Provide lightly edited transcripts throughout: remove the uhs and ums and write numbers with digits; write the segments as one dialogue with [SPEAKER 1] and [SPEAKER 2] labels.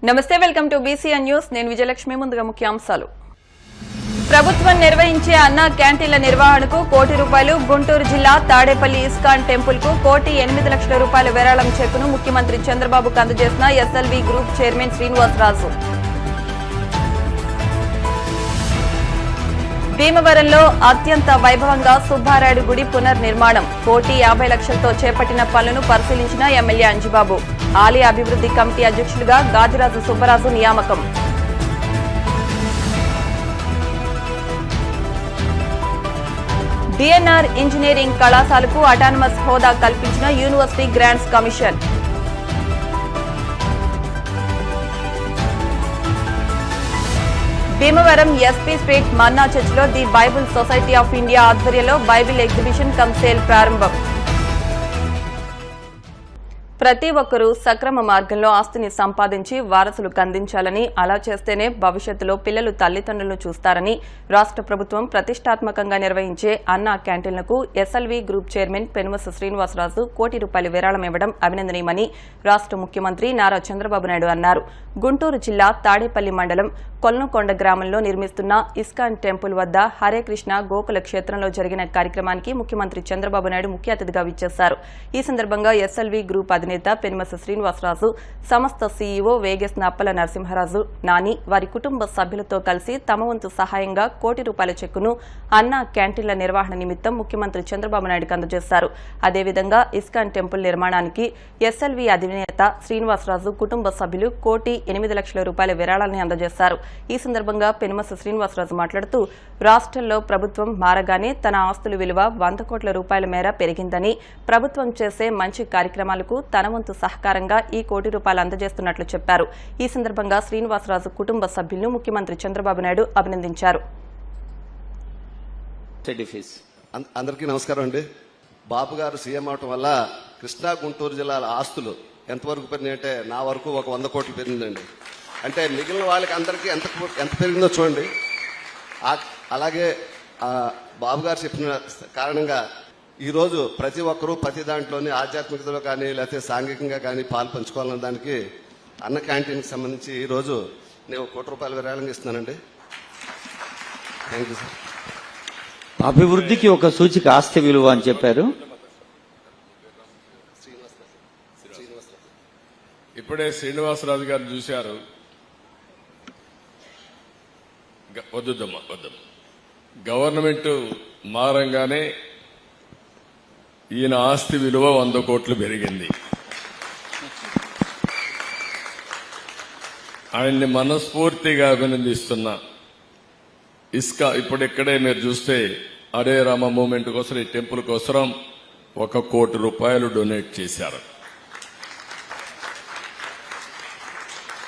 [SPEAKER 1] నమస్తే, welcome to BCN news. నేను విజయలక్ష్మి. ముందుగా ముఖ్యాంశాలు. ప్రభుత్వం నిర్వహించే అన్నా క్యాంటీన్ల నిర్వహణకు ₹1,00,00,000. గుంటూరు జిల్లా తాడేపల్లి ఇస్కాన్ టెంపుల్ కు ₹1,08,00,000 విరాళం చెక్కును ముఖ్యమంత్రి చంద్రబాబుకు అందజేసిన ఎస్ఎల్వి గ్రూప్ చైర్మన్ శ్రీనివాసరాజు. భీమవరంలో అత్యంత వైభవంగా సుబ్బారాయుడు గుడి పునర్నిర్మాణం. ₹150,00,000తో చేపట్టిన పనులను పరిశీలించిన ఎమ్మెల్యే అంజిబాబు. ఆలయ అభివృద్ధి కమిటీ అధ్యక్షులుగా గాదిరాజు సుబ్బరాజు నియామకం. డిఎన్ఆర్ ఇంజనీరింగ్ కళాశాలకు అటానమస్ హోదా కల్పించిన university grants commission. Bhimavaram SP street Manna చర్చిలో the Bible society of India ఆధ్వర్యంలో బైబిల్ ఎగ్జిబిషన్ కమ్ సేల్ ప్రారంభం. ప్రతి ఒక్కరూ సక్రమ మార్గంలో ఆస్తిని సంపాదించి వారసులకు అందించాలని, అలా చేస్తేనే భవిష్యత్తులో పిల్లలు తల్లిదండ్రులను చూస్తారని రాష్ట్ర ప్రభుత్వం ప్రతిష్టాత్మకంగా నిర్వహించే అన్నా క్యాంటీన్లకు ఎస్ఎల్వి గ్రూప్ చైర్మన్ పెనుమస శ్రీనివాసరాజు ₹1,00,00,000 విరాళం ఇవ్వడం అభినందనీయమని రాష్ట్ర ముఖ్యమంత్రి నారా చంద్రబాబు నాయుడు అన్నారు. గుంటూరు జిల్లా తాడేపల్లి మండలం కొల్నకొండ గ్రామంలో నిర్మిస్తున్న ఇస్కాన్ టెంపుల్ వద్ద హరే కృష్ణ గోకుల క్షేత్రంలో జరిగిన కార్యక్రమానికి ముఖ్యమంత్రి చంద్రబాబు నాయుడు ముఖ్య అతిథిగా విచ్చేశారు. ఈ సందర్భంగా ఎస్ఎల్వి గ్రూప్ అధినేత పెనుమస శ్రీనివాసరాజు, సంస్థ సీఈఓ వేగేస్ అప్పల నరసింహరాజు, నాని, వారి కుటుంబ సభ్యులతో కలిసి తమ వంతు సహాయంగా ₹1,00,00,000 చెక్కును అన్నా క్యాంటీన్ల నిర్వహణ నిమిత్తం ముఖ్యమంత్రి చంద్రబాబు నాయుడుకు అందజేశారు. అదేవిధంగా ఇస్కాన్ టెంపుల్ నిర్మాణానికి ఎస్ఎల్వి అధినేత శ్రీనివాసరాజు కుటుంబ సభ్యులు ₹1,08,00,000 విరాళాన్ని అందజేశారు. ఈ సందర్భంగా పెనుమస శ్రీనివాసరాజు మాట్లాడుతూ, రాష్ట్రంలో ప్రభుత్వం మారగానే తన ఆస్తుల విలువ ₹100 కోట్ల మేర పెరిగిందని, ప్రభుత్వం చేసే మంచి కార్యక్రమాలకు తన వంతు సహకారంగా ఈ ₹1,00,00,000 అందజేస్తున్నట్లు చెప్పారు. ఈ సందర్భంగా శ్రీనివాసరాజు కుటుంబ సభ్యులను ముఖ్యమంత్రి చంద్రబాబు నాయుడు అభినందించారు.
[SPEAKER 2] అందరికీ నమస్కారం అండి. బాబు గారు సీఎం అవటం వల్ల కృష్ణా గుంటూరు జిల్లాల ఆస్తులు ఎంతవరకు పెరిగినాయంటే నా వరకు ఒక 100 కోట్లు పెరిగిందండి. అంటే మిగిలిన వాళ్ళకి అందరికీ ఎంత పెరిగిందో చూడండి. అలాగే బాబు గారు చెప్పిన కారణంగా ఈరోజు ప్రతి ఒక్కరూ ప్రతి దాంట్లోని ఆధ్యాత్మికతలో కానీ లేకపోతే సాంఘికంగా కానీ పాలు పంచుకోవాలన్న దానికి అన్న క్యాంటీన్కి సంబంధించి ఈరోజు నేను ₹1,00,00,000 విరాళంగా ఇస్తున్నానండి. Thank you sir.
[SPEAKER 3] అభివృద్ధికి ఒక సూచిక ఆస్తి విలువ అని చెప్పారు.
[SPEAKER 4] ఇప్పుడే శ్రీనివాసరాజు గారు చూశారు. వద్దుద్దమ్మా వద్దమ్మా. గవర్నమెంట్ మారంగానే ఈయన ఆస్తి విలువ 100 కోట్లు పెరిగింది. ఆయన్ని మనస్ఫూర్తిగా అభినందిస్తున్నా. ఇప్పుడు ఇక్కడే మీరు చూస్తే హరే రామ మూవ్మెంట్ కోసం, ఈ టెంపుల్ కోసం ₹1 కోటి డొనేట్ చేశారు.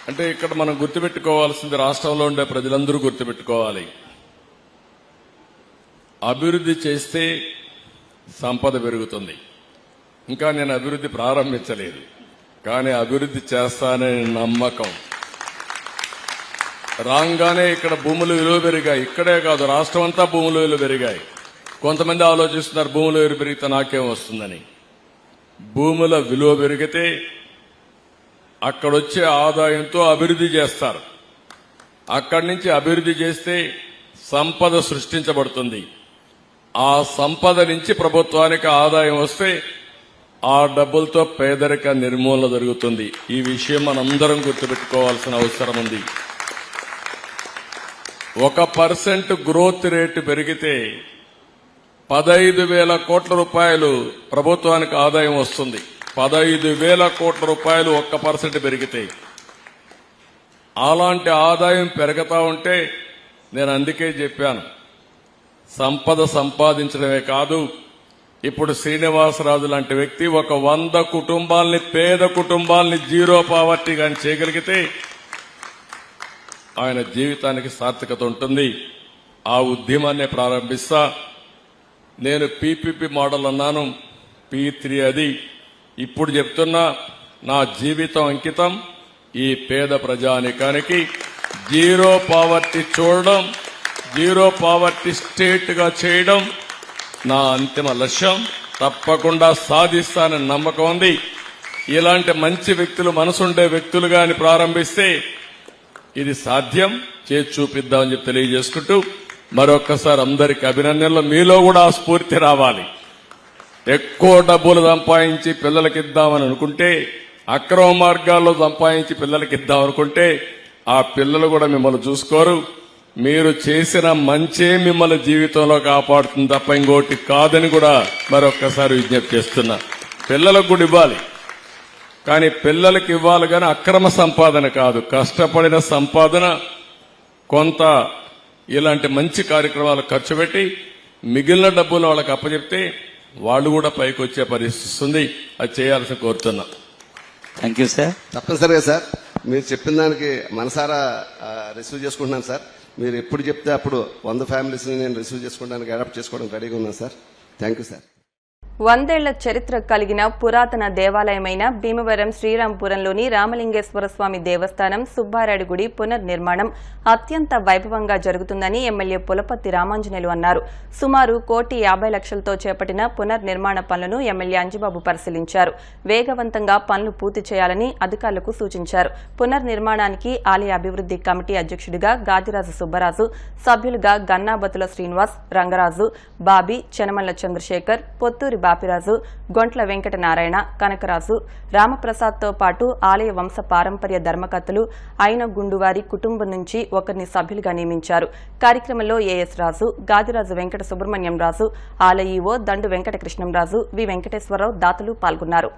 [SPEAKER 4] అంటే ఇక్కడ మనం గుర్తుపెట్టుకోవాల్సింది, రాష్ట్రంలో ఉండే ప్రజలందరూ గుర్తుపెట్టుకోవాలి, అభివృద్ధి చేస్తే సంపద పెరుగుతుంది. ఇంకా నేను అభివృద్ధి ప్రారంభించలేదు, కానీ అభివృద్ధి చేస్తాననే నమ్మకం. రాగానే ఇక్కడ భూముల విలువ పెరిగాయి. ఇక్కడే కాదు, రాష్ట్రం అంతా భూముల విలువ పెరిగాయి. కొంతమంది ఆలోచిస్తున్నారు భూముల విలువ పెరిగితే నాకేం వస్తుందని. భూముల విలువ పెరిగితే అక్కడొచ్చే ఆదాయంతో అభివృద్ధి చేస్తారు. అక్కడి నుంచి అభివృద్ధి చేస్తే సంపద సృష్టించబడుతుంది. ఆ సంపద నుంచి ప్రభుత్వానికి ఆదాయం వస్తే ఆ డబ్బులతో పేదరిక నిర్మూలన జరుగుతుంది. ఈ విషయం మనందరం గుర్తుపెట్టుకోవాల్సిన అవసరం ఉంది. 1% గ్రోత్ రేటు పెరిగితే ₹15,000 కోట్ల ప్రభుత్వానికి ఆదాయం వస్తుంది. ₹15,000 కోట్ల 1% పెరిగితే, అలాంటి ఆదాయం పెరుగుతా ఉంటే నేను అందుకే చెప్పాను, సంపద సంపాదించడమే కాదు, ఇప్పుడు శ్రీనివాసరాజు లాంటి వ్యక్తి ఒక 100 కుటుంబాలని, పేద కుటుంబాలని జీరో పావర్టీ గాని చేయగలిగితే ఆయన జీవితానికి సార్థకత ఉంటుంది. ఆ ఉద్యమాన్ని ప్రారంభిస్తా. నేను పీపీపీ మోడల్ అన్నాను, P3 అది. ఇప్పుడు చెప్తున్నా, నా జీవితం అంకితం ఈ పేద ప్రజానికానికి జీరో పావర్టీ చూడడం, జీరో పావర్టీ స్టేట్ గా చేయడం నా అంతిమ లక్ష్యం. తప్పకుండా సాధిస్తానని నమ్మకం ఉంది. ఇలాంటి మంచి వ్యక్తులు, మనసుండే వ్యక్తులుగాని ప్రారంభిస్తే ఇది సాధ్యం, చేసి చూపిద్దామని చెప్పి తెలియజేసుకుంటూ మరొక్కసారి అందరికి అభినందనలు. మీలో కూడా ఆ స్ఫూర్తి రావాలి. ఎక్కువ డబ్బులు సంపాదించి పిల్లలకి ఇద్దామని అనుకుంటే, అక్రమ మార్గాల్లో సంపాదించి పిల్లలకి ఇద్దాం అనుకుంటే ఆ పిల్లలు కూడా మిమ్మల్ని చూసుకోరు. మీరు చేసిన మంచే మిమ్మల్ని జీవితంలో కాపాడుతుంది తప్ప ఇంకోటి కాదని కూడా మరొక్కసారి విజ్ఞప్తి చేస్తున్నా. పిల్లలకు కూడా ఇవ్వాలి, కానీ పిల్లలకి ఇవ్వాలి కానీ అక్రమ సంపాదన కాదు, కష్టపడిన సంపాదన కొంత ఇలాంటి మంచి కార్యక్రమాలు ఖర్చు పెట్టి మిగిలిన డబ్బులు వాళ్ళకి అప్పచెప్తే వాళ్ళు కూడా పైకి వచ్చే పరిస్థితి వస్తుంది. అది చేయాల్సి కోరుతున్నా.
[SPEAKER 3] Thank you sir.
[SPEAKER 2] తప్పనిసరిగా సార్, మీరు చెప్పిన దానికి మనసారా రిసీవ్ చేసుకుంటున్నాను సార్. మీరు ఎప్పుడు చెప్తే అప్పుడు 100 ఫ్యామిలీస్ని నేను రిసీవ్ చేసుకోవడానికి, అడాప్ట్ చేసుకోవడానికి రెడీగా ఉన్నాను సార్. Thank you sir.
[SPEAKER 1] 100 ఏళ్ల చరిత్ర కలిగిన పురాతన దేవాలయమైన భీమవరం శ్రీరాంపురంలోని రామలింగేశ్వర స్వామి దేవస్థానం సుబ్బారాయుడు గుడి పునర్నిర్మాణం అత్యంత వైభవంగా జరుగుతుందని ఎమ్మెల్యే పులపర్తి రామాంజనేయులు అన్నారు. సుమారు 1,50,00,000తో చేపట్టిన పునర్నిర్మాణ పనులను ఎమ్మెల్యే అంజిబాబు పరిశీలించారు. వేగవంతంగా పనులు పూర్తి చేయాలని అధికారులకు సూచించారు. పునర్నిర్మాణానికి ఆలయ అభివృద్ది కమిటీ అధ్యక్షుడిగా గాదిరాజు సుబ్బరాజు, సభ్యులుగా గన్నాబతుల శ్రీనివాస్, రంగరాజు, బాబీ, చెనమల్ల చంద్రశేఖర్, పొత్తూరి బాపిరాజు, గొంట్ల వెంకటనారాయణ, కనకరాజు, రామప్రసాద్తో పాటు ఆలయ వంశ పారంపర్య ధర్మకర్తలు అయిన గుండువారి కుటుంబం నుంచి ఒకరిని సభ్యులుగా నియమించారు. కార్యక్రమంలో ఏఎస్ రాజు, గాదిరాజు వెంకట సుబ్రహ్మణ్యం రాజు, ఆలయ ఈవో దండు వెంకట కృష్ణంరాజు, వి వెంకటేశ్వరరావు దాతలు పాల్గొన్నారు.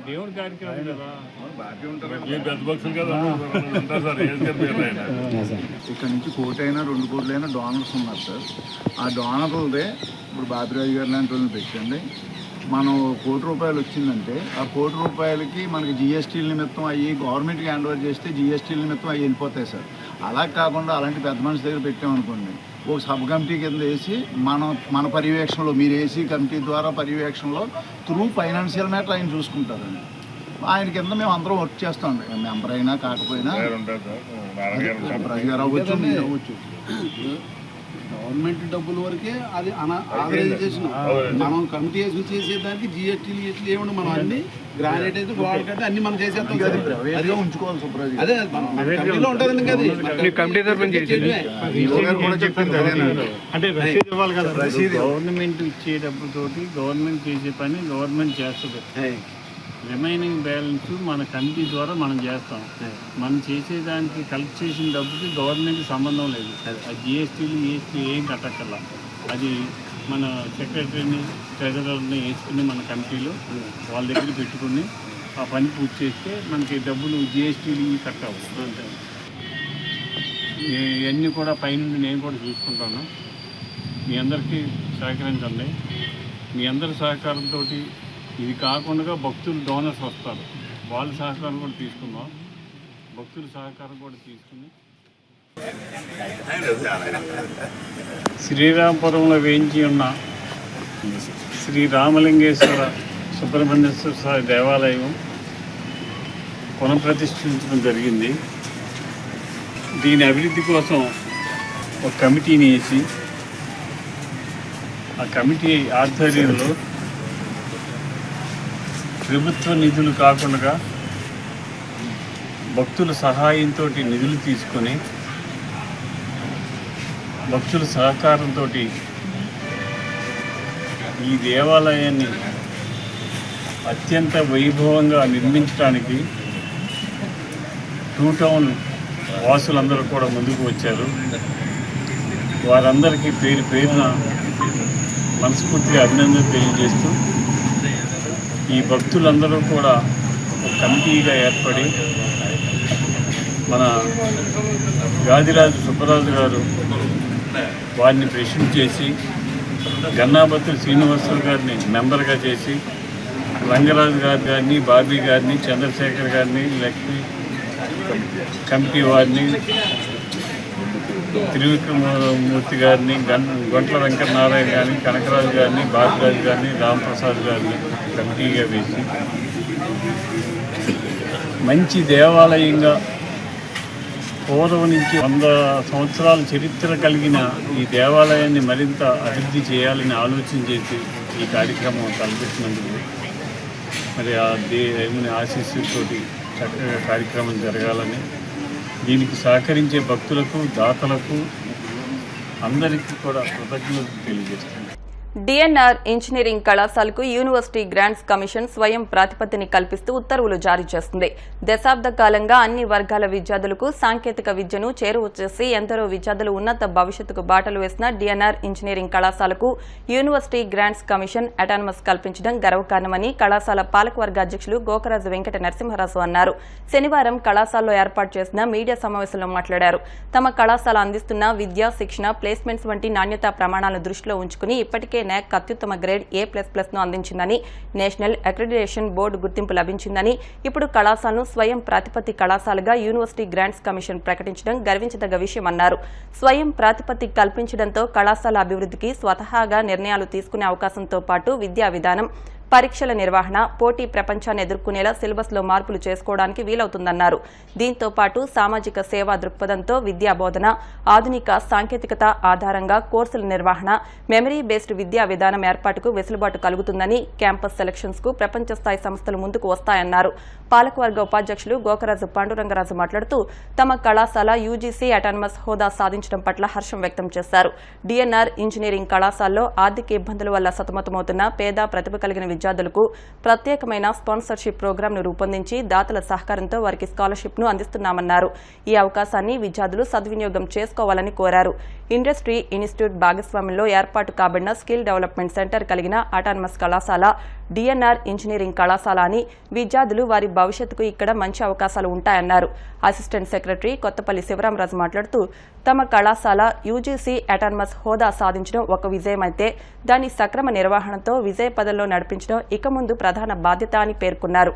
[SPEAKER 5] దేవుడి కార్యక్రమం కదా,
[SPEAKER 6] ఇక్కడ నుంచి 1 కోటి అయినా 2 కోట్లైనా డోనర్స్ ఉన్నారు సార్. ఆ డోనర్లదే ఇప్పుడు బాపిరాజు గారు లాంటి వాళ్ళని పెట్టండి. మనం 1 కోటి రూపాయలు వచ్చిందంటే ఆ 1 కోటి రూపాయలకి మనకి జిఎస్టీల నిమిత్తం అయ్యి గవర్నమెంట్కి హ్యాండ్ ఓవర్ చేస్తే జిఎస్టీల నిమిత్తం అవి వెళ్ళిపోతాయి సార్. అలా కాకుండా అలాంటి పెద్ద మనిషి దగ్గర పెట్టామనుకోండి, ఒక సబ్ కమిటీ కింద వేసి మన పర్యవేక్షణలో, మీరు ఏసీ కమిటీ ద్వారా పర్యవేక్షణలో త్రూ ఫైనాన్షియల్ మ్యాటర్ ఆయన చూసుకుంటారండి. ఆయన కింద మేము అందరం వర్క్ చేస్తామండి. మెంబర్ అయినా కాకపోయినా అవ్వచ్చు.
[SPEAKER 7] గవర్నమెంట్ డబ్బుల వరకే అది ఆర్గనైజేషన్. మనం కమిటీ వేసి చేసేదానికి జిఎస్టీలు ఇట్లు ఏమన్నా మనం అన్ని గ్రానైట్ అయితే గోడ కట్టి అన్ని మనం చేసేస్తాం.
[SPEAKER 6] అదిగా ఉంచుకోవాలి సుబ్రాజ్.
[SPEAKER 7] అదే కమిటీలో ఉంటుంది కదా,
[SPEAKER 5] కమిటీ తరఫున
[SPEAKER 6] చెప్పింది అదేనండి.
[SPEAKER 5] అంటే రసీదు ఇవ్వాలి కదా. గవర్నమెంట్ ఇచ్చే డబ్బుతోటి గవర్నమెంట్ చేసే పని గవర్నమెంట్ చేస్తుంది. రిమైనింగ్ బ్యాలెన్స్ మన కమిటీ ద్వారా మనం చేస్తాం. మనం చేసేదానికి కలెక్ట్ చేసిన డబ్బుకి గవర్నమెంట్కి సంబంధం లేదు. ఆ జిఎస్టీలు ఈఎస్టీ ఏం కట్టక్కర్లా. అది మన సెక్రటరీని, ట్రెజరర్ని వేసుకుని మన కమిటీలో వాళ్ళ దగ్గర పెట్టుకుని ఆ పని పూర్తి చేస్తే మనకి డబ్బులు జిఎస్టీలు కట్టవు. ఇవన్నీ కూడా పైనుండి నేను కూడా చూసుకుంటాను. మీ అందరికీ సహకరించండి. మీ అందరి సహకారంతో ఇది కాకుండా భక్తులు డోనర్స్ వస్తారు, వాళ్ళ సహకారం కూడా తీసుకుందాం. భక్తుల సహకారం కూడా తీసుకుని శ్రీరాంపురంలో వేయించి ఉన్న శ్రీ రామలింగేశ్వర సుబ్రహ్మణ్యేశ్వర స్వామి దేవాలయం పునఃప్రతిష్ఠించడం జరిగింది. దీని అభివృద్ధి కోసం ఒక కమిటీని వేసి ఆ కమిటీ ఆధ్వర్యంలో ప్రభుత్వ నిధులు కాకుండా భక్తుల సహాయంతో నిధులు తీసుకొని భక్తుల సహకారంతో ఈ దేవాలయాన్ని అత్యంత వైభవంగా నిర్మించడానికి టూ టౌన్ వాసులందరూ కూడా ముందుకు వచ్చారు. వారందరికీ పేరు పేరున మనస్ఫూర్తిగా అభినందనలు తెలియజేస్తూ ఈ భక్తులందరూ కూడా ఒక కమిటీగా ఏర్పడి మన గాదిరాజు సుబ్బరాజు గారు వారిని ప్రెసిడెంట్ చేసి, గన్నాపత్రి శ్రీనివాసరావు గారిని మెంబర్గా చేసి, రంగరాజు గారిని, బాబీ గారిని, చంద్రశేఖర్ గారిని, లక్ష్మి కమిటీ వారిని, త్రివిక్రమమూర్తి గారిని, గొంట్ల వెంకటనారాయణ గారిని, కనకరాజు గారిని, బాబిరాజు గారిని, రాంప్రసాద్ గారిని కమిటీగా వేసి మంచి దేవాలయంగా పూర్వం నుంచి 100 సంవత్సరాల చరిత్ర కలిగిన ఈ దేవాలయాన్ని మరింత అభివృద్ధి చేయాలని ఆలోచన చేసి ఈ కార్యక్రమం తలపెట్టినందుకు మరి ఆ దేవుని ఆశీస్సులతోటి చక్కగా కార్యక్రమం జరగాలని, దీనికి సహకరించే భక్తులకు, దాతలకు అందరికీ కూడా కృతజ్ఞతలు తెలియజేస్తున్నాను.
[SPEAKER 1] డిఎన్ఆర్ ఇంజనీరింగ్ కళాశాలకు యూనివర్సిటీ గ్రాంట్స్ కమిషన్ స్వయం ప్రాతిపత్తిని కల్పిస్తూ ఉత్తర్వులు జారీ చేస్తుంది. దశాబ్ద కాలంగా అన్ని వర్గాల విద్యార్థులకు సాంకేతిక విద్యను చేరువచేసి ఎందరో విద్యార్థులు ఉన్నత భవిష్యత్తుకు బాటలు వేసిన డిఎన్ఆర్ ఇంజనీరింగ్ కళాశాలకు యూనివర్సిటీ గ్రాంట్స్ కమిషన్ అటానమస్ కల్పించడం గర్వకారణమని కళాశాల పాలకవర్గ అధ్యక్షులు గోకరాజు వెంకట నరసింహరాజు అన్నారు. శనివారం కళాశాలలో ఏర్పాటు చేసిన మీడియా సమావేశంలో మాట్లాడారు. తమ కళాశాల అందిస్తున్న విద్య, శిక్షణ, ప్లేస్మెంట్స్ వంటి నాణ్యతా ప్రమాణాలను దృష్టిలో ఉంచుకుని ఇప్పటికే NAC అత్యుత్తమ గ్రేడ్ A++ను అందించిందని, నేషనల్ అక్రిడిటేషన్ బోర్డు గుర్తింపు లభించిందని, ఇప్పుడు కళాశాలను స్వయం ప్రాతిపత్తి కళాశాలగా యూనివర్సిటీ గ్రాంట్స్ కమిషన్ ప్రకటించడం గర్వించదగ్గ విషయమన్నారు. స్వయం ప్రాతిపత్తి కల్పించడంతో కళాశాల అభివృద్ధికి స్వతహాగా నిర్ణయాలు తీసుకునే అవకాశంతో పాటు విద్యా విధానం, పరీక్షల నిర్వహణ, పోటీ ప్రపంచాన్ని ఎదుర్కొనేలా సిలబస్లో మార్పులు చేసుకోవడానికి వీలవుతుందన్నారు. దీంతో పాటు సామాజిక సేవా దృక్పథంతో విద్యా బోధన, ఆధునిక సాంకేతికత ఆధారంగా కోర్సుల నిర్వహణ, మెమరీ బేస్డ్ విద్యా విధానం ఏర్పాటుకు వెసులుబాటు కలుగుతుందని, క్యాంపస్ సెలక్షన్స్ కు ప్రపంచ స్థాయి సంస్థలు ముందుకు వస్తాయన్నారు. పాలకవర్గ ఉపాధ్యక్షులు గోకరాజు పాండురంగరాజు మాట్లాడుతూ తమ కళాశాల యూజీసీ అటానమస్ హోదా సాధించడం పట్ల హర్షం వ్యక్తం చేశారు. డిఎన్ఆర్ ఇంజనీరింగ్ కళాశాలలో ఆర్థిక ఇబ్బందుల వల్ల సతమతమవుతున్న పేద, ప్రతిభ కలిగిన విద్యార్థులకు ప్రత్యేకమైన స్పాన్సర్షిప్ ప్రోగ్రాంను రూపొందించి దాతల సహకారంతో వారికి స్కాలర్షిప్ను అందిస్తున్నామన్నారు. ఈ అవకాశాన్ని విద్యార్థులు సద్వినియోగం చేసుకోవాలని కోరారు. ఇండస్ట్రీ ఇన్స్టిట్యూట్ భాగస్వామ్యంలో ఏర్పాటు కాబడిన స్కిల్ డెవలప్మెంట్ సెంటర్ కలిగిన అటానమస్ కళాశాల డిఎన్ఆర్ ఇంజనీరింగ్ కళాశాల అని, విద్యార్థులు వారి భవిష్యత్తుకు ఇక్కడ మంచి అవకాశాలు ఉంటాయన్నారు. అసిస్టెంట్ సెక్రటరీ కొత్తపల్లి శివరామరాజు మాట్లాడుతూ తమ కళాశాల యూజీసీ అటానమస్ హోదా సాధించడం ఒక విజయమైతే దాని సక్రమ నిర్వహణతో విజయ పదంలో నడిపించడం ఇక ముందు ప్రధాన బాధ్యత అని పేర్కొన్నారు.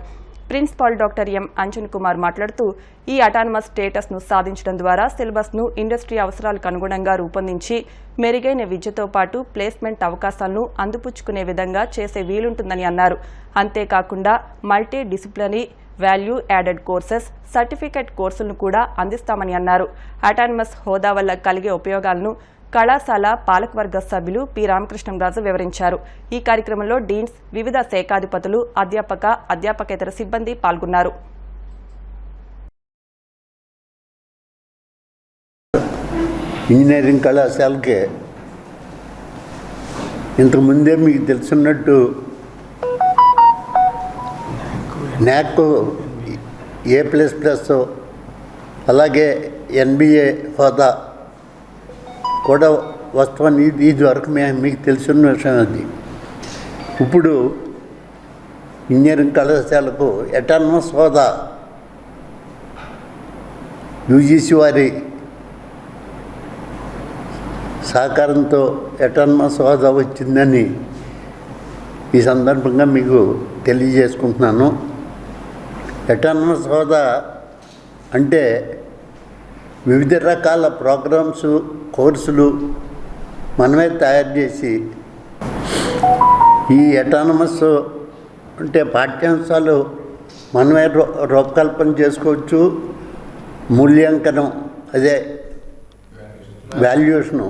[SPEAKER 1] Principal doctor M Anjan Kumar మాట్లాడుతూ ఈ అటానమస్ స్టేటస్ను సాధించడం ద్వారా సిలబస్ను ఇండస్ట్రీ అవసరాలకు అనుగుణంగా రూపొందించి మెరుగైన విద్యతో పాటు ప్లేస్మెంట్ అవకాశాలను అందిపుచ్చుకునే విధంగా చేసే వీలుంటుందని అన్నారు. అంతేకాకుండా multi disciplinary value added courses, certificate కోర్సులను కూడా అందిస్తామని అన్నారు. అటానమస్ హోదా వల్ల కలిగే ఉపయోగాలను కళాశాల పాలకవర్గ సభ్యులు పి రామకృష్ణంరాజు వివరించారు. ఈ కార్యక్రమంలో డీన్స్, వివిధ శాఖాధిపతులు, అధ్యాపక, అధ్యాపకేతర సిబ్బంది పాల్గొన్నారు.
[SPEAKER 8] ఇంజనీరింగ్ కళాశాలకి ఇంతకుముందే మీకు తెలుసున్నట్టు NAC A++, అలాగే NBA హోదా కూడా వస్తామని ఇది వరకు మీకు తెలిసిన విషయం. అది ఇప్పుడు ఇంజనీరింగ్ కళాశాలకు అటానమస్ హోదా యూజీసీ వారి సహకారంతో అటానమస్ హోదా వచ్చిందని ఈ సందర్భంగా మీకు తెలియజేసుకుంటున్నాను. అటానమస్ హోదా అంటే వివిధ రకాల ప్రోగ్రామ్స్, కోర్సులు మనమే తయారు చేసి ఈ అటానమస్ అంటే పాఠ్యాంశాలు మనమే రూపకల్పన చేసుకోవచ్చు. మూల్యాంకనం అదే వాల్యుయేషను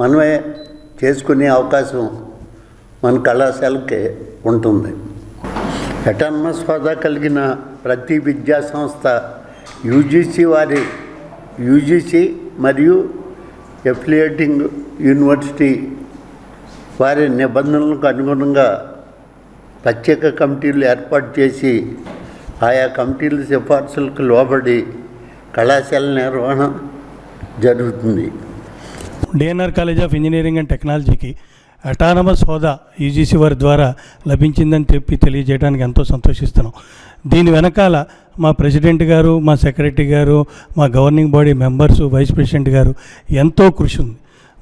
[SPEAKER 8] మనమే చేసుకునే అవకాశం మన కళాశాలకి ఉంటుంది. అటానమస్ హోదా కలిగిన ప్రతి విద్యా సంస్థ యూజీసీ మరియు ఎఫిలియేటింగ్ యూనివర్సిటీ వారి నిబంధనలకు అనుగుణంగా ప్రత్యేక కమిటీలు ఏర్పాటు చేసి ఆయా కమిటీల సిఫార్సులకు లోబడి కళాశాల నిర్వహణ జరుగుతుంది.
[SPEAKER 5] DNR college of engineering and టెక్నాలజీకి అటానమస్ హోదా యూజీసీ వారి ద్వారా లభించిందని చెప్పి తెలియజేయడానికి ఎంతో సంతోషిస్తున్నాం. దీని వెనకాల మా ప్రెసిడెంట్ గారు, మా సెక్రటరీ గారు, మా governing body members, vice president గారు ఎంతో కృషి ఉంది.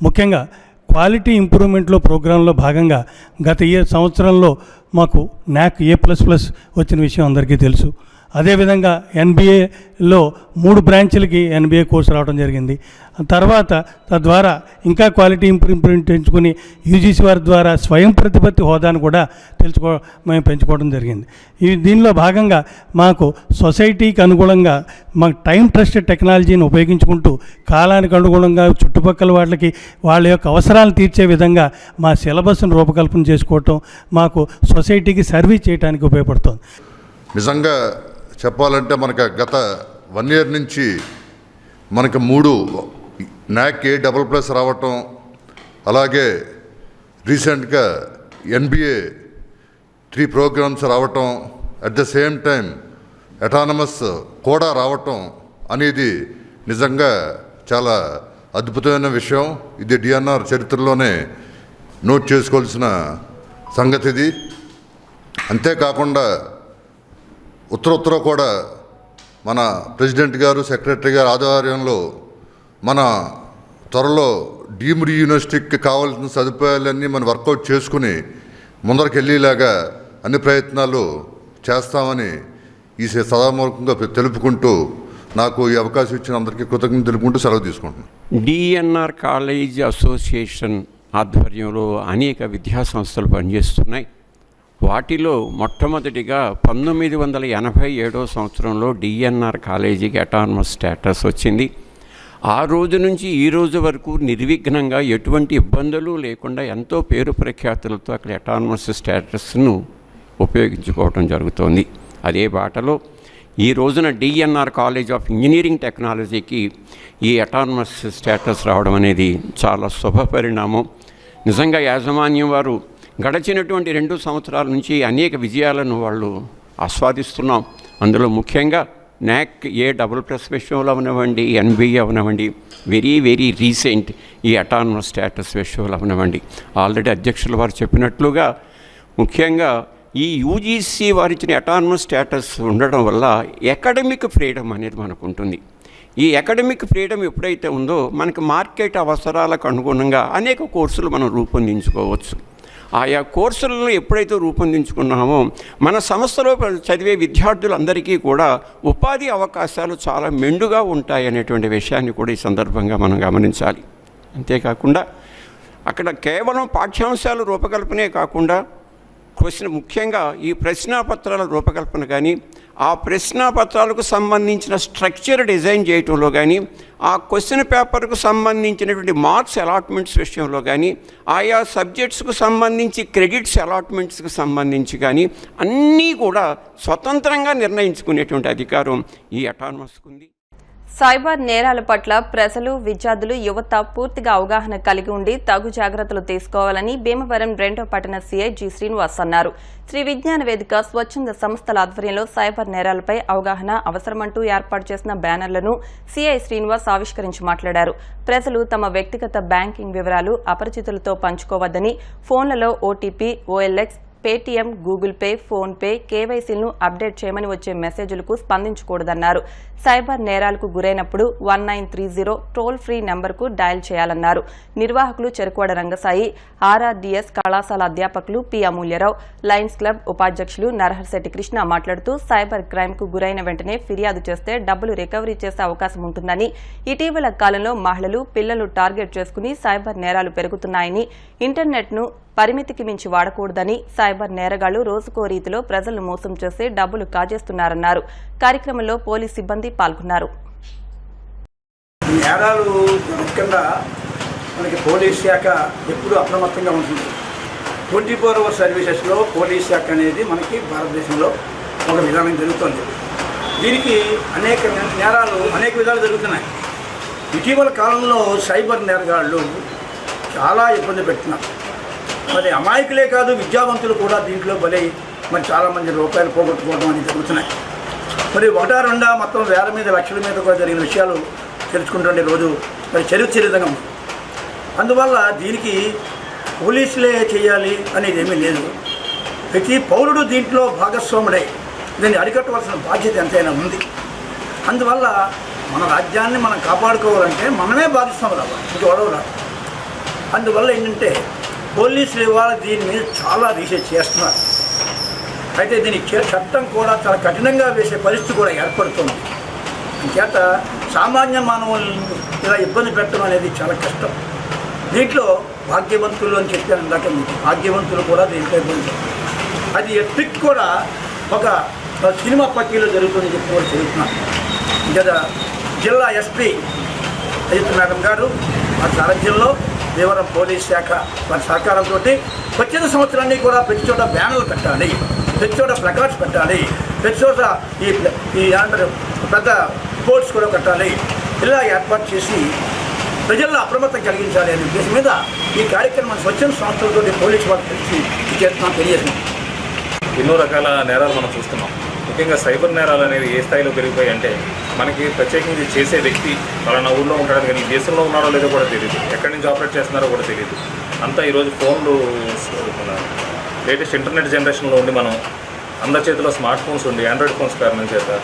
[SPEAKER 5] ముఖ్యంగా క్వాలిటీ ఇంప్రూవ్మెంట్లో ప్రోగ్రాంలో భాగంగా గత సంవత్సరంలో మాకు NAAC A++ వచ్చిన విషయం అందరికీ తెలుసు. అదేవిధంగా NBA-లో 3 బ్రాంచ్లకి NBA కోర్సు రావడం జరిగింది. తర్వాత తద్వారా ఇంకా క్వాలిటీ ఇంప్రూవ్మెంట్ ఎంచుకుని యూజీసీ వారి ద్వారా స్వయం ప్రతిపత్తి హోదాను కూడా మేము పెంచుకోవడం జరిగింది. దీనిలో భాగంగా మాకు సొసైటీకి అనుగుణంగా మాకు టైం ట్రస్టెడ్ టెక్నాలజీని ఉపయోగించుకుంటూ కాలానికి అనుగుణంగా చుట్టుపక్కల వాళ్ళకి వాళ్ళ యొక్క అవసరాలు తీర్చే విధంగా మా సిలబస్ను రూపకల్పన చేసుకోవటం మాకు సొసైటీకి సర్వీస్ చేయడానికి ఉపయోగపడుతుంది.
[SPEAKER 9] నిజంగా చెప్పాలంటే మనకు గత 1 year నుంచి మనకు 3 NAAC A++ రావటం, అలాగే రీసెంట్గా NBA 3 ప్రోగ్రామ్స్ రావటం, at the same time autonomous కూడా రావటం అనేది నిజంగా చాలా అద్భుతమైన విషయం. ఇది డిఎన్ఆర్ చరిత్రలోనే నోట్ చేసుకోవాల్సిన సంగతి ఇది. అంతేకాకుండా ఉత్తర కూడా మన ప్రెసిడెంట్ గారు, సెక్రటరీ గారు ఆధ్వర్యంలో మన త్వరలో డీమ్డ్ యూనివర్సిటీకి కావాల్సిన సదుపాయాలన్నీ మనం వర్కౌట్ చేసుకుని ముందరికి వెళ్ళేలాగా అన్ని ప్రయత్నాలు చేస్తామని ఈ సదామూలకంగా తెలుపుకుంటూ నాకు ఈ అవకాశం ఇచ్చిన అందరికీ కృతజ్ఞతలు తెలుపుకుంటూ సెలవు తీసుకుంటున్నాను.
[SPEAKER 10] డిఎన్ఆర్ కాలేజ్ అసోసియేషన్ ఆధ్వర్యంలో అనేక విద్యా సంస్థలు పనిచేస్తున్నాయి. వాటిలో మొట్టమొదటిగా 1987 సంవత్సరంలో డిఎన్ఆర్ కాలేజీకి అటానమస్ స్టేటస్ వచ్చింది. ఆ రోజు నుంచి ఈ రోజు వరకు నిర్విఘ్నంగా ఎటువంటి ఇబ్బందులు లేకుండా ఎంతో పేరు ప్రఖ్యాతులతో అక్కడ అటానమస్ స్టేటస్ను ఉపయోగించుకోవడం జరుగుతోంది. అదే బాటలో ఈ రోజున డిఎన్ఆర్ కాలేజ్ ఆఫ్ ఇంజనీరింగ్ టెక్నాలజీకి ఈ అటానమస్ స్టేటస్ రావడం అనేది చాలా శుభ పరిణామం. నిజంగా యాజమాన్యం వారు గడిచినటువంటి 2 సంవత్సరాల నుంచి అనేక విజయాలను వాళ్ళు ఆస్వాదిస్తున్నాం. అందులో ముఖ్యంగా NAAC A++ విషయంలో అవనివ్వండి, NBA అవనివ్వండి, వెరీ రీసెంట్ ఈ అటానమస్ స్టేటస్ విషయంలో అవనివ్వండి. ఆల్రెడీ అధ్యక్షుల వారు చెప్పినట్లుగా ముఖ్యంగా ఈ యూజీసీ వారిచ్చిన అటానమస్ స్టేటస్ ఉండడం వల్ల అకాడమిక్ ఫ్రీడమ్ అనేది మనకు ఉంటుంది. ఈ అకాడమిక్ ఫ్రీడమ్ ఎప్పుడైతే ఉందో మనకి మార్కెట్ అవసరాలకు అనుగుణంగా అనేక కోర్సులు మనం రూపొందించుకోవచ్చు. ఆయా కోర్సులను ఎప్పుడైతే రూపొందించుకున్నామో మన సంస్థలో చదివే విద్యార్థులందరికీ కూడా ఉపాధి అవకాశాలు చాలా మెండుగా ఉంటాయి అనేటువంటి విషయాన్ని కూడా ఈ సందర్భంగా మనం గమనించాలి. అంతేకాకుండా అక్కడ కేవలం పాఠ్యాంశాలు రూపకల్పనే కాకుండా ముఖ్యంగా ఈ ప్రశ్నాపత్రాల రూపకల్పన కానీ, ఆ ప్రశ్నాపత్రాలకు సంబంధించిన స్ట్రక్చర్ డిజైన్ చేయటంలో కానీ, ఆ క్వశ్చన్ పేపర్కు సంబంధించినటువంటి మార్క్స్ అలాట్మెంట్స్ విషయంలో కానీ, ఆయా సబ్జెక్ట్స్కు సంబంధించి క్రెడిట్స్ అలాట్మెంట్స్కి సంబంధించి కానీ అన్నీ కూడా స్వతంత్రంగా నిర్ణయించుకునేటువంటి అధికారం ఈ అటానమస్కు ఉంది.
[SPEAKER 1] సైబర్ నేరాల పట్ల ప్రజలు, విద్యార్థులు, యువత పూర్తిగా అవగాహన కలిగి ఉండి తగు జాగ్రత్తలు తీసుకోవాలని భీమవరం 2వ పట్టణ సీఐ జి శ్రీనివాస్ అన్నారు. శ్రీ విజ్ఞాన వేదిక స్వచ్ఛంద సంస్థల ఆధ్వర్యంలో సైబర్ నేరాలపై అవగాహన అవసరమంటూ ఏర్పాటు చేసిన బ్యానర్లను సీఐ శ్రీనివాస్ ఆవిష్కరించి మాట్లాడారు. ప్రజలు తమ వ్యక్తిగత బ్యాంకింగ్ వివరాలు అపరిచితులతో పంచుకోవద్దని, ఫోన్లలో OTP, OLX, Paytm, Google pay, phone pay, కేవైసీలను అప్డేట్ చేయమని వచ్చే మెసేజ్లకు స్పందించకూడదన్నారు. సైబర్ నేరాలకు గురైనప్పుడు 1930 టోల్ ఫ్రీ నెంబర్కు డయల్ చేయాలన్నారు. నిర్వాహకులు చెరుకోడ రంగసాయి, RRDS కళాశాల అధ్యాపకులు పి అమూల్యరావు, లయన్స్ క్లబ్ ఉపాధ్యక్షులు నరహర్శెట్టి కృష్ణ మాట్లాడుతూ సైబర్ క్రైమ్కు గురైన వెంటనే ఫిర్యాదు చేస్తే డబ్బులు రికవరీ చేసే అవకాశం ఉంటుందని, ఇటీవల కాలంలో మహిళలు, పిల్లలు టార్గెట్ చేసుకుని సైబర్ నేరాలు పెరుగుతున్నాయని, ఇంటర్నెట్ను పరిమితికి మించి వాడకూడదని, సైబర్ నేరగాళ్లు రోజుకో రీతిలో ప్రజలను మోసం చేసి డబ్బులు కాజేస్తున్నారన్నారు. కార్యక్రమంలో పోలీస్ సిబ్బంది పాల్గొన్నారు.
[SPEAKER 11] నేరాలు ముఖ్యంగా మనకి పోలీస్ శాఖ ఎప్పుడూ అప్రమత్తంగా ఉంటుంది. 24 hours సర్వీసెస్లో పోలీస్ శాఖ అనేది మనకి భారతదేశంలో ఒక విధానం జరుగుతుంది. దీనికి అనేక నేరాలు అనేక విధాలు జరుగుతున్నాయి. ఇటీవల కాలంలో సైబర్ నేరగాళ్ళు చాలా ఇబ్బంది పెడుతున్నారు. మరి అమాయకులే కాదు, విద్యావంతులు కూడా దీంట్లో బలై మరి చాలామంది రూపాయలు పోగొట్టుకోవడం అనేది జరుగుతున్నాయి. మరి 1-2 మొత్తం వేల మీద లక్షల మీద కూడా జరిగిన విషయాలు తెలుసుకుంటుండే రోజు మరి చరిత్రగా ఉంది. అందువల్ల దీనికి పోలీసులే చేయాలి అనేది ఏమీ లేదు. ప్రతి పౌరుడు దీంట్లో భాగస్వాముడై దీన్ని అరికట్టవలసిన బాధ్యత ఎంతైనా ఉంది. అందువల్ల మన రాజ్యాన్ని మనం కాపాడుకోవాలంటే మనమే భాగస్వాములు అవ్వాలి, ఇంకెవరో రాదు. అందువల్ల ఏంటంటే పోలీసులు ఇవాళ దీని మీద చాలా రీసెర్చ్ చేస్తున్నారు. అయితే దీనికి చట్టం కూడా చాలా కఠినంగా వేసే పరిస్థితి కూడా ఏర్పడుతుంది. అంచేత సామాన్య మానవులను ఇలా ఇబ్బంది పెట్టడం అనేది చాలా కష్టం. దీంట్లో భాగ్యవంతులు అని చెప్పాను ఇందాక, మీకు భాగ్యవంతులు కూడా దీంట్లో ఇబ్బంది. అది ట్రిక్ కూడా ఒక సినిమా పట్టీలో జరుగుతుందని చెప్పి కూడా జరుగుతున్నాను. కదా జిల్లా ఎస్పీ అజిత్ మేడం గారు ఆ సారథ్యంలో దేవరం పోలీస్ శాఖ వారి సహకారంతో వచ్చే సంవత్సరాన్ని కూడా ప్రతి చోట బ్యానర్లు పెట్టాలి, ప్రతి చోట ప్లకార్డ్స్ పెట్టాలి, ప్రతి చోట ఈ పెద్ద బోర్డ్స్ కూడా పెట్టాలి. ఇలా ఏర్పాటు చేసి ప్రజల్లో అప్రమత్తం కలిగించాలి అనే ఉద్దేశం మీద ఈ కార్యక్రమం స్వచ్ఛంద సంస్థలతో పోలీసు వారు కలిసి చేస్తున్నాం తెలియజేస్తున్నాం.
[SPEAKER 12] ఎన్నో రకాల నేరాలు మనం చూస్తున్నాం. ముఖ్యంగా సైబర్ నేరాలు అనేవి ఏ స్థాయిలో పెరిగిపోయి అంటే మనకి ప్రత్యేకించి చేసే వ్యక్తి పలానా ఊళ్ళో ఉంటాడని కానీ దేశంలో ఉన్నారో లేదో కూడా తెలియదు, ఎక్కడి నుంచి ఆపరేట్ చేస్తున్నారో కూడా తెలియదు. అంతా ఈరోజు ఫోన్లు, మన లేటెస్ట్ ఇంటర్నెట్ జనరేషన్లో ఉండి మనం అందరి చేతిలో స్మార్ట్ ఫోన్స్ ఉండి ఆండ్రాయిడ్ ఫోన్స్ కారణం చేత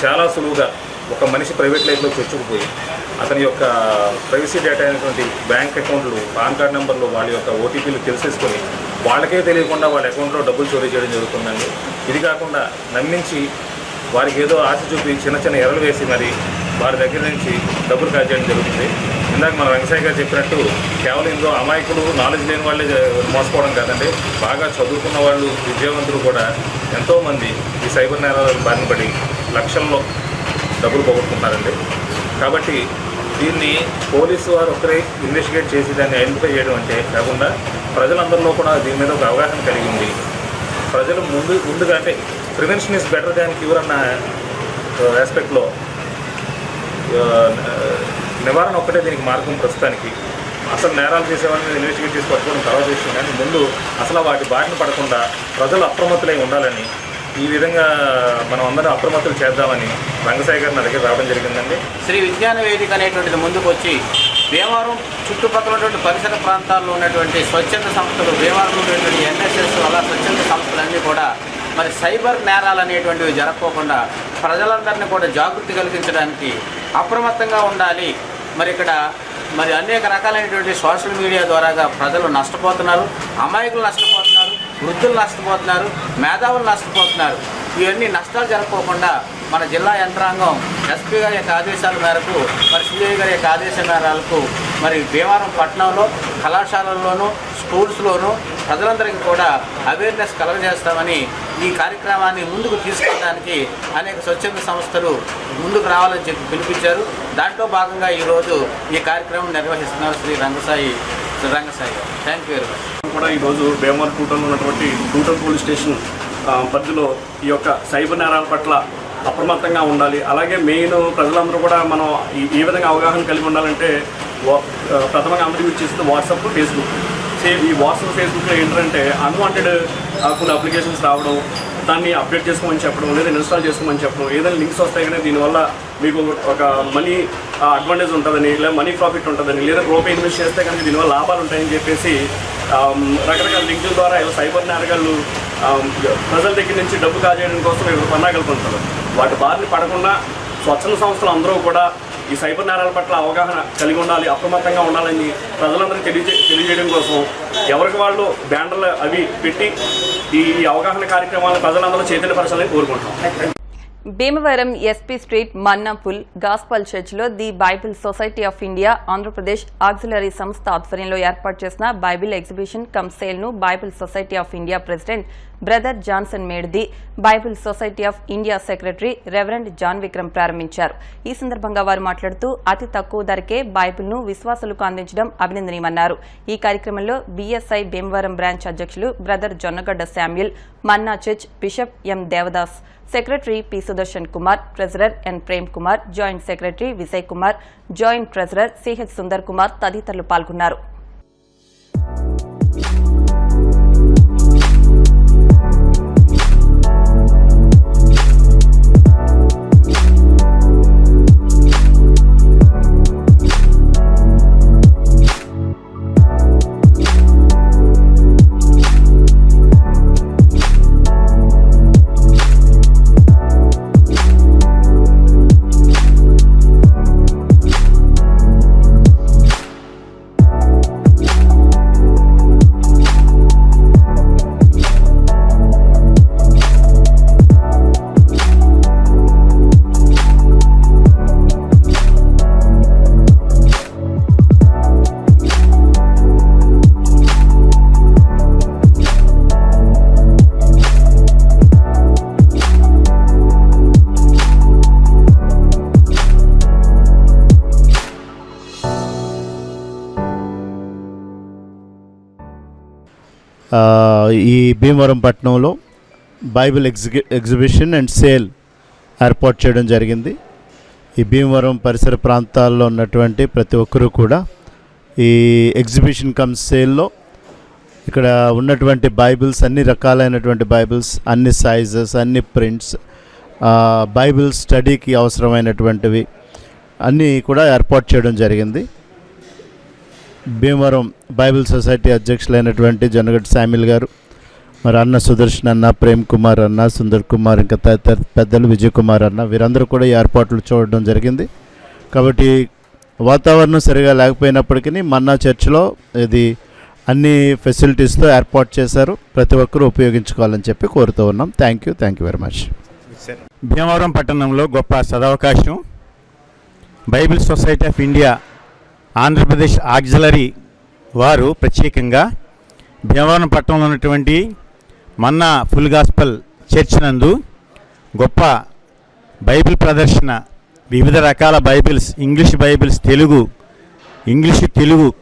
[SPEAKER 12] చాలా సులువుగా ఒక మనిషి ప్రైవేట్ లైఫ్లో చొచ్చుకుపోయి అతని యొక్క ప్రైవసీ డేటా అయినటువంటి బ్యాంక్ అకౌంట్లు, పాన్ కార్డ్ నెంబర్లు, వాళ్ళ యొక్క ఓటీపీలు తెలిసేసుకొని వాళ్ళకే తెలియకుండా వాళ్ళ అకౌంట్లో డబ్బులు చోరీ చేయడం జరుగుతుందండి. ఇది కాకుండా నమ్మించి వారికి ఏదో ఆశ చూపి చిన్న చిన్న ఎరలు వేసి మరి వారి దగ్గర నుంచి డబ్బులు కాజేయడం జరుగుతుంది. ఇందాక మన వెంకయ్య గారు చెప్పినట్టు కేవలం ఇందులో అమాయకులు, నాలెడ్జ్ లేని వాళ్ళే మోసపోవడం కాదండి, బాగా చదువుకున్న వాళ్ళు, విద్యావంతులు కూడా ఎంతోమంది ఈ సైబర్ నేరాలకు బారిన పడి లక్షల్లో డబ్బులు పోగొట్టుకుంటారండి. కాబట్టి దీన్ని పోలీసు వారు ఒకరే ఇన్వెస్టిగేట్ చేసి దాన్ని ఐడెంటిఫై చేయడం అంటే కాకుండా ప్రజలందరిలో కూడా దీని మీద ఒక అవగాహన కలిగి ఉంది. ప్రజలు ముందుగా అంటే prevention is better than cure అన్న ఆస్పెక్ట్లో నివారణ ఒక్కటే దీనికి మార్గం. ప్రస్తుతానికి అసలు నేరాలు చేసేవాళ్ళని ఇన్వెస్టిగేట్ చేసి పట్టుకోవడం తర్వాత విషయం, కానీ ముందు అసలు వాటి బారిన పడకుండా ప్రజలు అప్రమత్తులై ఉండాలని, ఈ విధంగా మనం అందరం అప్రమత్తులు చేద్దామని రంగసాయి గారు నా దగ్గర రావడం జరిగిందండి.
[SPEAKER 13] శ్రీ విజ్ఞాన వేదిక అనేటువంటిది ముందుకు వచ్చి భీమవరం చుట్టుపక్కల ఉన్నటువంటి పరిసర ప్రాంతాల్లో ఉన్నటువంటి స్వచ్ఛంద సంస్థలు, భీమవరంలో ఉన్నటువంటి ఎన్ఎస్ఎస్ అలా స్వచ్ఛంద సంస్థలన్నీ కూడా మరి సైబర్ నేరాలు అనేటువంటివి జరగకోకుండా ప్రజలందరినీ కూడా జాగృతి కలిగించడానికి అప్రమత్తంగా ఉండాలి. మరి ఇక్కడ మరి అనేక రకాలైనటువంటి సోషల్ మీడియా ద్వారాగా ప్రజలు నష్టపోతున్నారు, అమాయకులు నష్టపోతున్నారు, వృద్ధులు నష్టపోతున్నారు, మేధావులు నష్టపోతున్నారు. ఇవన్నీ నష్టాలు జరగకోకుండా మన జిల్లా యంత్రాంగం ఎస్పీ గారి యొక్క ఆదేశాల మేరకు, మరి సిఐ గారి యొక్క ఆదేశాల మేరకు మరి భీమవరం పట్టణంలో కళాశాలల్లోనూ స్కూల్స్లోనూ ప్రజలందరికీ కూడా అవేర్నెస్ కలగజేస్తామని ఈ కార్యక్రమాన్ని ముందుకు తీసుకెళ్ళడానికి అనేక స్వచ్ఛంద సంస్థలు ముందుకు రావాలని చెప్పి పిలిపించారు. దాంట్లో భాగంగా ఈరోజు ఈ కార్యక్రమం నిర్వహిస్తున్నారు Shri Rangasai. Thank you very much.
[SPEAKER 14] కూడా ఈరోజు భీమవరం టూటౌన్లో ఉన్నటువంటి టూటౌన్ పోలీస్ స్టేషన్ పరిధిలో ఈ యొక్క సైబర్ నేరాల పట్ల అప్రమత్తంగా ఉండాలి. అలాగే మెయిన్ ప్రజలందరూ కూడా మనం ఏ విధంగా అవగాహన కలిగి ఉండాలంటే ప్రథమంగా అందరూ యూజ్ చేస్తుంది వాట్సాప్, ఫేస్బుక్. సేమ్ ఈ వాట్సాప్, ఫేస్బుక్లో ఏంటంటే అన్వాంటెడ్ కొన్ని అప్లికేషన్స్ రావడం, దాన్ని అప్డేట్ చేసుకోమని చెప్పడం, లేదా ఇన్స్టాల్ చేసుకోమని చెప్పడం, ఏదైనా లింక్స్ వస్తాయి కానీ దీనివల్ల మీకు ఒక మనీ అడ్వాంటేజ్ ఉంటుందని, లేదా మనీ ప్రాఫిట్ ఉంటుందని, లేదా రూపాయి ఇన్వెస్ట్ చేస్తే కనుక దీనివల్ల లాభాలు ఉంటాయని చెప్పేసి రకరకాల లింకుల ద్వారా సైబర్ నేరగాళ్ళు ప్రజల దగ్గర నుంచి డబ్బు కాజేయడం కోసం పన్నాగలుగుతుంటారు. వాటి బారిన పడకుండా స్వచ్ఛంద సంస్థలు అందరూ కూడా ఈ సైబర్ నేరాల పట్ల అవగాహన కలిగి ఉండాలి, అప్రమత్తంగా ఉండాలని ప్రజలందరికీ తెలియజేయడం కోసం ఎవరికి వాళ్ళు బ్యానర్లు అవి పెట్టి ఈ అవగాహన కార్యక్రమాలను ప్రజలందరూ చైతన్యపరచాలని కోరుకుంటున్నాం.
[SPEAKER 1] భీమవరం ఎస్పీ స్ట్రీట్ మన్నాపుల్ గాస్పల్ చర్చ్లో the Bible society of India Andhra Pradesh auxiliary సంస్థ ఆధ్వర్యంలో ఏర్పాటు చేసిన బైబిల్ ఎగ్జిబిషన్ కమ్ సేల్ ను Bible society of India president brother Johnson మేడ్ది, Bible society of India secretary reverend John Vikram ప్రారంభించారు. ఈ సందర్భంగా వారు మాట్లాడుతూ అతి తక్కువ ధరకే బైబిల్ ను విశ్వాసులకు అందించడం అభినందనీయమన్నారు. ఈ కార్యక్రమంలో బీఎస్ఐ భీమవరం బ్రాంచ్ అధ్యక్షులు brother Jonnagadda Samuel, Manna church bishop M Devadas, secretary P Sudarshan Kumar, treasurer N Prem Kumar, joint secretary Vijay Kumar, joint treasurer CH Sundar Kumar తదితరులు పాల్గొన్నారు.
[SPEAKER 5] ఈ భీమవరం పట్టణంలో బైబిల్ ఎగ్జిబిషన్ అండ్ సేల్ ఏర్పాటు చేయడం జరిగింది. ఈ భీమవరం పరిసర ప్రాంతాల్లో ఉన్నటువంటి ప్రతి ఒక్కరూ కూడా ఈ ఎగ్జిబిషన్ కమ్ సేల్లో ఇక్కడ ఉన్నటువంటి బైబిల్స్, అన్ని రకాలైనటువంటి బైబిల్స్, అన్ని సైజెస్, అన్ని ప్రింట్స్, బైబిల్ స్టడీకి అవసరమైనటువంటివి అన్నీ కూడా ఏర్పాటు చేయడం జరిగింది. భీమవరం బైబిల్ సొసైటీ అధ్యక్షులైనటువంటి జనగడ్డ శామ్యుల్ గారు, మరి అన్న సుదర్శన్ అన్న, ప్రేమ్ కుమార్ అన్న, సుందర్ కుమార్, ఇంకా తదితర పెద్దలు విజయ్ కుమార్ అన్న, వీరందరూ కూడా ఈ ఏర్పాట్లు చూడడం జరిగింది. కాబట్టి వాతావరణం సరిగా లేకపోయినప్పటికీ మన్నా చర్చ్లో ఇది అన్ని ఫెసిలిటీస్తో ఏర్పాటు చేశారు. ప్రతి ఒక్కరూ ఉపయోగించుకోవాలని చెప్పి కోరుతూ ఉన్నాం. Thank you very much.
[SPEAKER 15] Bhimavaram పట్టణంలో గొప్ప సదవకాశం. Bible society of India Andhra Pradesh auxiliary వారు ప్రత్యేకంగా భీమవరం పట్టణంలో ఉన్నటువంటి మన్నా ఫుల్ గాస్పల్ చర్చ్ నందు గొప్ప బైబిల్ ప్రదర్శన, వివిధ రకాల బైబిల్స్, ఇంగ్లీష్ బైబిల్స్, తెలుగు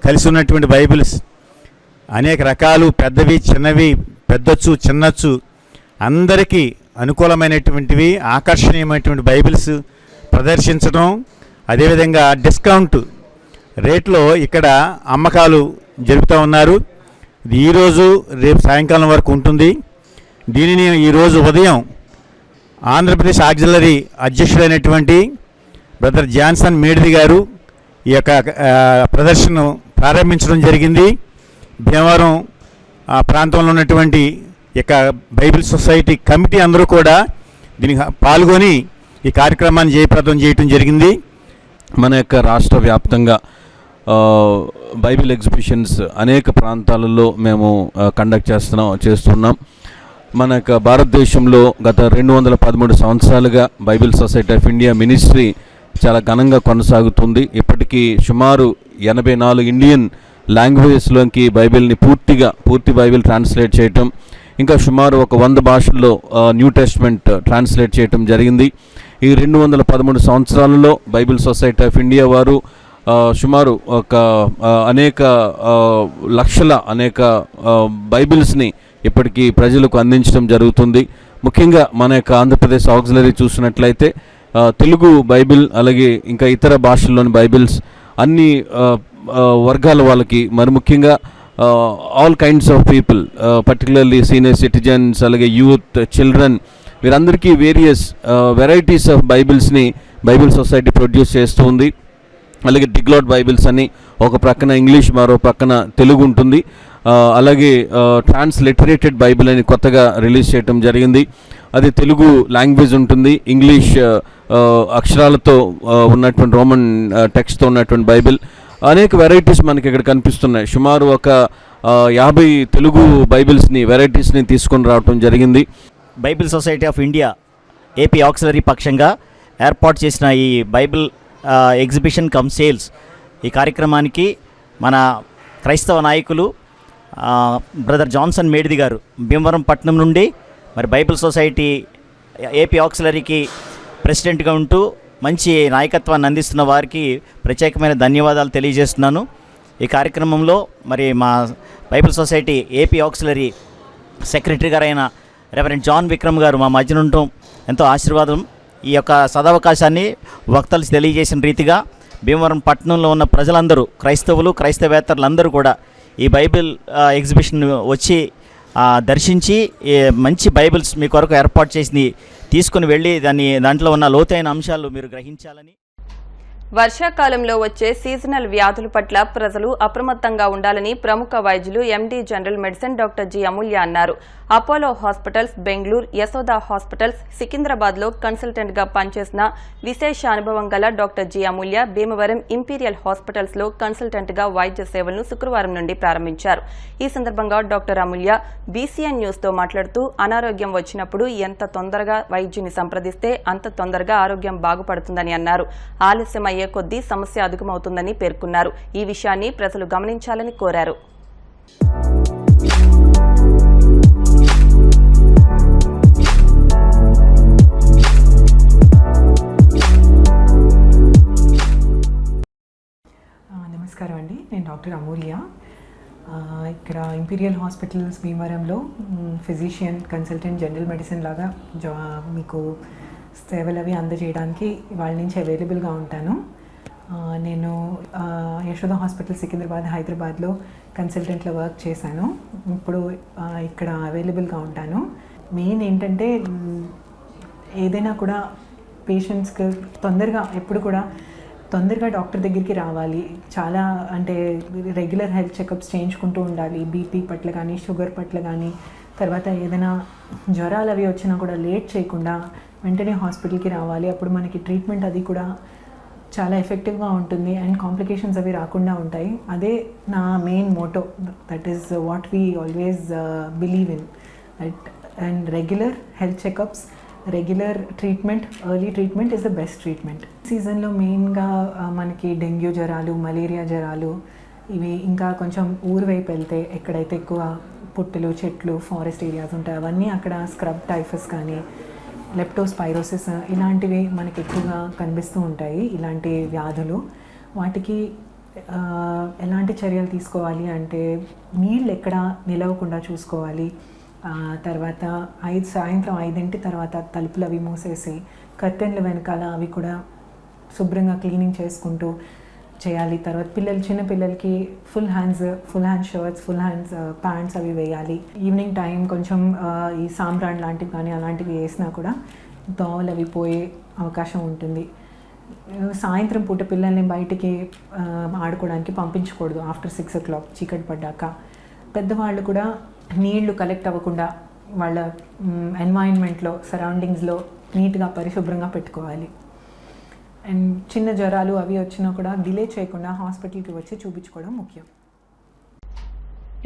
[SPEAKER 15] కలిసి ఉన్నటువంటి బైబిల్స్ అనేక రకాలు, పెద్దవి, చిన్నవి, పెద్దచ్చు, చిన్నచ్చు, అందరికీ అనుకూలమైనటువంటివి, ఆకర్షణీయమైనటువంటి బైబిల్స్ ప్రదర్శించడం, అదేవిధంగా డిస్కౌంట్ రేట్లో ఇక్కడ అమ్మకాలు జరుపుతూ ఉన్నారు. ఇది ఈరోజు రేపు సాయంకాలం వరకు ఉంటుంది. దీనిని ఈరోజు ఉదయం ఆంధ్రప్రదేశ్ ఆక్సిలరీ అధ్యక్షుడైనటువంటి బ్రదర్ జాన్సన్ మేడిది గారు ఈ యొక్క ప్రదర్శనను ప్రారంభించడం జరిగింది. భీమవరం ప్రాంతంలో ఉన్నటువంటి ఇక బైబిల్ సొసైటీ కమిటీ అందరూ కూడా దీనికి పాల్గొని ఈ కార్యక్రమాన్ని జయప్రదం చేయటం జరిగింది.
[SPEAKER 16] మన యొక్క రాష్ట్ర వ్యాప్తంగా బైబిల్ ఎగ్జిబిషన్స్ అనేక ప్రాంతాలలో మేము కండక్ట్ చేస్తున్నాం. మన యొక్క భారతదేశంలో గత 213 సంవత్సరాలుగా Bible society of India ministry చాలా ఘనంగా కొనసాగుతుంది. ఇప్పటికీ సుమారు 84 ఇండియన్ లాంగ్వేజెస్లోకి బైబిల్ని పూర్తి బైబిల్ ట్రాన్స్లేట్ చేయటం, ఇంకా సుమారు ఒక 100 భాషల్లో న్యూ టెస్ట్మెంట్ ట్రాన్స్లేట్ చేయటం జరిగింది. ఈ 213 సంవత్సరాలలో బైబిల్ సొసైటీ ఆఫ్ ఇండియా వారు సుమారు ఒక అనేక బైబిల్స్ని ఇప్పటికీ ప్రజలకు అందించడం జరుగుతుంది. ముఖ్యంగా మన యొక్క ఆంధ్రప్రదేశ్ ఆక్సిలరీ చూసినట్లయితే తెలుగు బైబిల్, అలాగే ఇంకా ఇతర భాషల్లోని బైబిల్స్ అన్ని వర్గాల వాళ్ళకి, మరి ముఖ్యంగా all kinds of people, particularly senior citizens, అలాగే యూత్, చిల్డ్రన్, వీరందరికీ వేరియస్ వెరైటీస్ ఆఫ్ బైబిల్స్ని బైబిల్ సొసైటీ ప్రొడ్యూస్ చేస్తూ ఉంది. అలాగే డిగ్లాట్ బైబిల్స్ అని ఒక ప్రక్కన ఇంగ్లీష్, మరో ప్రక్కన తెలుగు ఉంటుంది. అలాగే ట్రాన్స్లిటరేటెడ్ బైబిల్ అని కొత్తగా రిలీజ్ చేయడం జరిగింది. అది తెలుగు లాంగ్వేజ్ ఉంటుంది, ఇంగ్లీష్ అక్షరాలతో ఉన్నటువంటి రోమన్ టెక్స్ట్తో ఉన్నటువంటి బైబిల్. అనేక వెరైటీస్ మనకి ఇక్కడ కనిపిస్తున్నాయి. సుమారు ఒక 50 తెలుగు బైబిల్స్ని, వెరైటీస్ని తీసుకొని రావడం జరిగింది.
[SPEAKER 17] Bible society of India AP auxiliary పక్షంగా ఏర్పాటు చేసిన ఈ బైబిల్ ఎగ్జిబిషన్ కమ్ సేల్స్ ఈ కార్యక్రమానికి మన క్రైస్తవ నాయకులు బ్రదర్ జాన్సన్ మేడిది గారు భీమవరం పట్టణం నుండి మరి బైబిల్ సొసైటీ ఏపీ ఆక్సిలరీకి ప్రెసిడెంట్గా ఉంటూ మంచి నాయకత్వాన్ని అందిస్తున్న వారికి ప్రత్యేకమైన ధన్యవాదాలు తెలియజేస్తున్నాను. ఈ కార్యక్రమంలో మరి మా Bible society AP auxiliary secretary గారైన రెవరెండ్ జాన్ విక్రమ్ గారు మా మధ్య ఉండటం ఎంతో ఆశీర్వాదం. ఈ యొక్క సదవకాశాన్ని వక్తలు తెలియజేసిన రీతిగా భీమవరం పట్టణంలో ఉన్న ప్రజలందరూ, క్రైస్తవులు, క్రైస్తవేతరులందరూ కూడా ఈ బైబిల్ ఎగ్జిబిషన్ వచ్చి దర్శించి మంచి బైబిల్స్ మీ కొరకు ఏర్పాటు చేసి తీసుకుని వెళ్ళి దాంట్లో ఉన్న లోతైన అంశాలు మీరు గ్రహించాలని.
[SPEAKER 1] వర్షాకాలంలో వచ్చే సీజనల్ వ్యాధుల పట్ల ప్రజలు అప్రమత్తంగా ఉండాలని ప్రముఖ వైద్యులు MD general medicine doctor G Amulya అన్నారు. Apollo hospitals, Bengaluru, Yashoda hospitals, సికింద్రాబాద్లో కన్సల్టెంట్గా పనిచేసిన విశేష అనుభవం గల doctor G Amulya Bhimavaram imperial హాస్పిటల్స్లో కన్సల్టెంట్గా వైద్య సేవలను శుక్రవారం నుండి ప్రారంభించారు. ఈ సందర్భంగా డాక్టర్ అమూల్య బీసీఎన్ న్యూస్తో మాట్లాడుతూ అనారోగ్యం వచ్చినప్పుడు ఎంత తొందరగా వైద్యుని సంప్రదిస్తే అంత తొందరగా ఆరోగ్యం బాగుపడుతుందని అన్నారు. ఆలస్యం అయ్యే కొద్దీ సమస్య అధికమవుతుందని పేర్కొన్నారు. ఈ విషయాన్ని ప్రజలు గమనించాలని కోరారు.
[SPEAKER 18] నమస్కారం అండి, నేను డాక్టర్ అమూల్య. ఇక్కడ ఇంపీరియల్ హాస్పిటల్స్ భీమవరంలో ఫిజిషియన్ కన్సల్టెంట్ జనరల్ మెడిసిన్ లాగా మీకు సేవలు అవి అందజేయడానికి వాళ్ళ నుంచి అవైలబుల్గా ఉంటాను. నేను యశోద హాస్పిటల్ సికింద్రాబాద్, హైదరాబాద్లో కన్సల్టెంట్లో వర్క్ చేశాను. ఇప్పుడు ఇక్కడ అవైలబుల్గా ఉంటాను. మెయిన్ ఏంటంటే ఏదైనా కూడా పేషెంట్స్కి ఎప్పుడు కూడా తొందరగా డాక్టర్ దగ్గరికి రావాలి. చాలా అంటే రెగ్యులర్ హెల్త్ చెకప్స్ చేయించుకుంటూ ఉండాలి. బీపీ పట్ల కానీ, షుగర్ పట్ల కానీ, తర్వాత ఏదైనా జ్వరాలు అవి వచ్చినా కూడా లేట్ చేయకుండా వెంటనే హాస్పిటల్కి రావాలి. అప్పుడు మనకి ట్రీట్మెంట్ అది కూడా చాలా ఎఫెక్టివ్గా ఉంటుంది అండ్ కాంప్లికేషన్స్ అవి రాకుండా ఉంటాయి. అదే నా main motto. That is what we always believe in. And regular health checkups, regular treatment, early treatment is the best treatment. సీజన్లో మెయిన్గా మనకి డెంగ్యూ జ్వరాలు, మలేరియా జ్వరాలు, ఇవి ఇంకా కొంచెం ఊరు వైపు వెళ్తే ఎక్కడైతే ఎక్కువ పుట్టలు, చెట్లు, ఫారెస్ట్ ఏరియాస్ ఉంటాయి అవన్నీ అక్కడ స్క్రబ్ టైఫస్ కానీ, లెప్టోస్పైరోసిస్ ఇలాంటివి మనకి ఎక్కువగా కనిపిస్తూ ఉంటాయి. ఇలాంటి వ్యాధులు వాటికి ఎలాంటి చర్యలు తీసుకోవాలి అంటే నీళ్ళు ఎక్కడ నిలవకుండా చూసుకోవాలి. తర్వాత సాయంత్రం 5 తర్వాత తలుపులు అవి మూసేసి కర్టెన్లు వెనకాల అవి కూడా శుభ్రంగా క్లీనింగ్ చేసుకుంటూ చేయాలి. తర్వాత చిన్న పిల్లలకి full hand shirts, full hands pants అవి వేయాలి. ఈవినింగ్ టైం కొంచెం ఈ సాంబ్రాన్ లాంటివి కానీ అలాంటివి వేసినా కూడా దోవలు అవి పోయే అవకాశం ఉంటుంది. సాయంత్రం పూట పిల్లల్ని బయటికి ఆడుకోవడానికి పంపించకూడదు ఆఫ్టర్ 6 o'clock, చీకటి పడ్డాక. పెద్దవాళ్ళు కూడా నీళ్లు కలెక్ట్ అవ్వకుండా వాళ్ళ ఎన్వైరన్మెంట్లో, సరౌండింగ్స్లో నీట్గా పరిశుభ్రంగా పెట్టుకోవాలి. అండ్ చిన్న జ్వరాలు అవి వచ్చినా కూడా డిలే చేయకుండా హాస్పిటల్కి వచ్చి చూపించుకోవడం ముఖ్యం.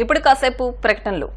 [SPEAKER 1] ఇప్పుడు కాసేపు ప్రకటనలు.